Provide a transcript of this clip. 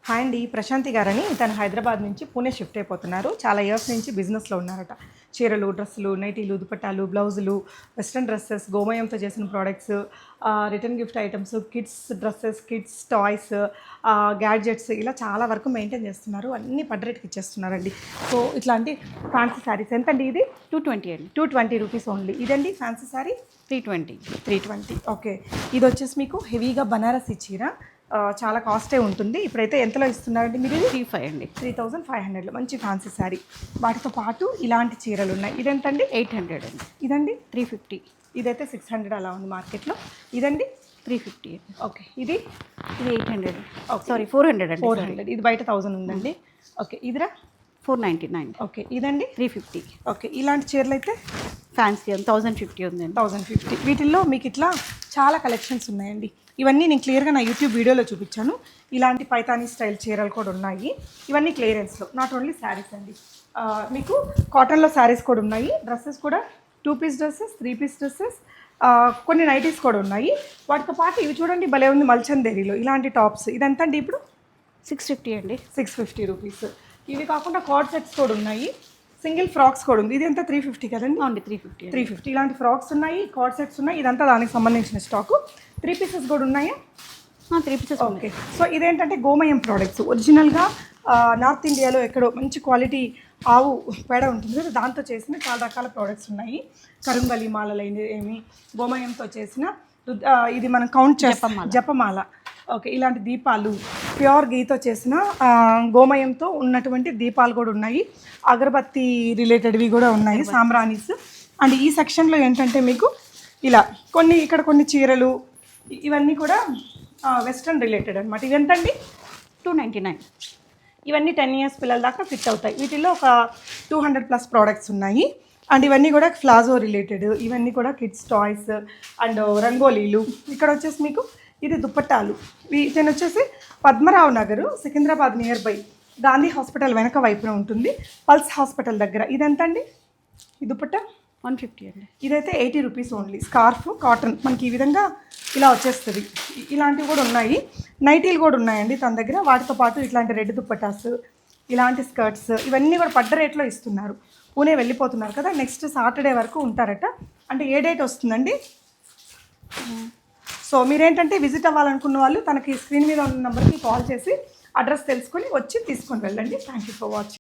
Hi అండి, ప్రశాంతి గారని తను హైదరాబాద్ నుంచి పూణే షిఫ్ట్ అయిపోతున్నారు. చాలా ఇయర్స్ నుంచి బిజినెస్లో ఉన్నారట. చీరలు, డ్రెస్సులు, నైటీలు, దుపట్టాలు, బ్లౌజులు, వెస్ట్రన్ డ్రెస్సెస్, గోమయంతో చేసిన products, return gift items, kids dresses, kids toys, gadgets ఇలా చాలా వరకు మెయింటైన్ చేస్తున్నారు. అన్నీ పడ్రేట్కి ఇచ్చేస్తున్నారండి. సో ఇట్లాంటి ఫ్యాన్సీ శారీస్ ఎంతండి? ఇది 220 అండి. 220 రూపీస్ ఓన్లీ. ఇదండి ఫ్యాన్సీ శారీ 320. ఓకే, ఇది వచ్చేసి మీకు హెవీగా బనారసి చీర, చాలా కాస్టే ఉంటుంది. ఇప్పుడైతే ఎంతలో ఇస్తున్నారండి మీరు? 35 అండి. 3500లో మంచి ఫ్యాన్సీ శారీ. వాటితో పాటు ఇలాంటి చీరలు ఉన్నాయి. ఇదెంతండి? 800 అండి. ఇదండి 350. ఇదైతే 600 అలా ఉంది మార్కెట్లో. ఇదండి 350. ఓకే, ఇది 800. సారీ 400 అండి. 400. ఇది బయట 1000 ఉందండి. ఓకే, ఇదిరా 499. ఓకే, ఇదండి 350. ఓకే, ఇలాంటి చీరలు అయితే ఫ్యాన్సీ 1050 ఉందండి. 1050. వీటిల్లో మీకు ఇట్లా చాలా కలెక్షన్స్ ఉన్నాయండి. ఇవన్నీ నేను క్లియర్గా నా యూట్యూబ్ వీడియోలో చూపించాను. ఇలాంటి పైతానీ స్టైల్ చీరలు కూడా ఉన్నాయి. ఇవన్నీ క్లియరెన్స్లో, నాట్ ఓన్లీ శారీస్ అండి. మీకు కాటన్లో శారీస్ కూడా ఉన్నాయి. డ్రెస్సెస్ కూడా 2 పీస్ డ్రెస్సెస్, 3 పీస్ డ్రెస్సెస్, కొన్ని నైటీస్ కూడా ఉన్నాయి. వాటితో పాటు ఇవి చూడండి, భలే ఉంది మల్చందేరిలో ఇలాంటి టాప్స్. ఇదంతా అండి ఇప్పుడు 650 అండి. 650 రూపీస్. ఇవి కాకుండా కార్డ్ సెట్స్ కూడా ఉన్నాయి. సింగిల్ ఫ్రాక్స్ కూడా ఉంది. ఇది ఎంత? 350 కదండి? అవునండి, 350. ఇలాంటి ఫ్రాక్స్ ఉన్నాయి, కార్డ్ సెట్స్ ఉన్నాయి. ఇదంతా దానికి సంబంధించిన స్టాకు. 3 పీసెస్ కూడా ఉన్నాయా? 3 పీసెస్. ఓకే, సో ఇదేంటంటే గోమయం ప్రోడక్ట్స్. ఒరిజినల్గా నార్త్ ఇండియాలో ఎక్కడో మంచి క్వాలిటీ ఆవు పేడ ఉంటుంది కదా, దాంతో చేసిన చాలా రకాల ప్రోడక్ట్స్ ఉన్నాయి. కరుంగలి మాలలు ఏమి, గోమయంతో చేసిన ఇది మనం కౌంట్ చేస్తాం జపమాల. ఓకే, ఇలాంటి దీపాలు, ప్యూర్ గీతో చేసిన గోమయంతో ఉన్నటువంటి దీపాలు కూడా ఉన్నాయి. అగరబత్తి రిలేటెడ్వి కూడా ఉన్నాయి, సాంబ్రాణీస్. అండ్ ఈ సెక్షన్లో ఏంటంటే మీకు ఇలా ఇక్కడ కొన్ని చీరలు, ఇవన్నీ కూడా వెస్ట్రన్ రిలేటెడ్ అనమాట. ఇవి ఎంతండి? 299. ఇవన్నీ 10 ఇయర్స్ పిల్లల దాకా ఫిట్ అవుతాయి. వీటిల్లో ఒక 200+ ప్రోడక్ట్స్ ఉన్నాయి. అండ్ ఇవన్నీ కూడా ప్లాజో రిలేటెడ్, ఇవన్నీ కూడా కిడ్స్ టాయ్స్ అండ్ రంగోలీలు. ఇక్కడ వచ్చేసి మీకు ఇది దుప్పట్టాలు. వీటిని వచ్చేసి Padmarao Nagar, Secunderabad near by Gandhi hospital వెనక వైపున ఉంటుంది, పల్స్ హాస్పిటల్ దగ్గర. ఇదెంత అండి ఈ దుప్పట్టా? 150 అండి. ఇదైతే 80 రూపీస్ ఓన్లీ. స్కార్ఫ్ కాటన్ మనకి ఈ విధంగా ఇలా వచ్చేస్తుంది. ఇలాంటివి కూడా ఉన్నాయి. నైటీలు కూడా ఉన్నాయండి తన దగ్గర. వాటితో పాటు ఇట్లాంటి రెడ్ దుప్పటాస్, ఇలాంటి స్కర్ట్స్, ఇవన్నీ కూడా పడ్డ రేట్లో ఇస్తున్నారు. పూణే వెళ్ళిపోతున్నారు కదా, నెక్స్ట్ సాటర్డే వరకు ఉంటారట. అంటే ఏ డేట్ వస్తుందండి? సో మీరేంటంటే విజిట్ అవ్వాలనుకున్న వాళ్ళు తనకి స్క్రీన్ మీద ఉన్న నెంబర్కి కాల్ చేసి అడ్రస్ తెలుసుకొని వచ్చి తీసుకొని వెళ్ళండి. Thank you for watching.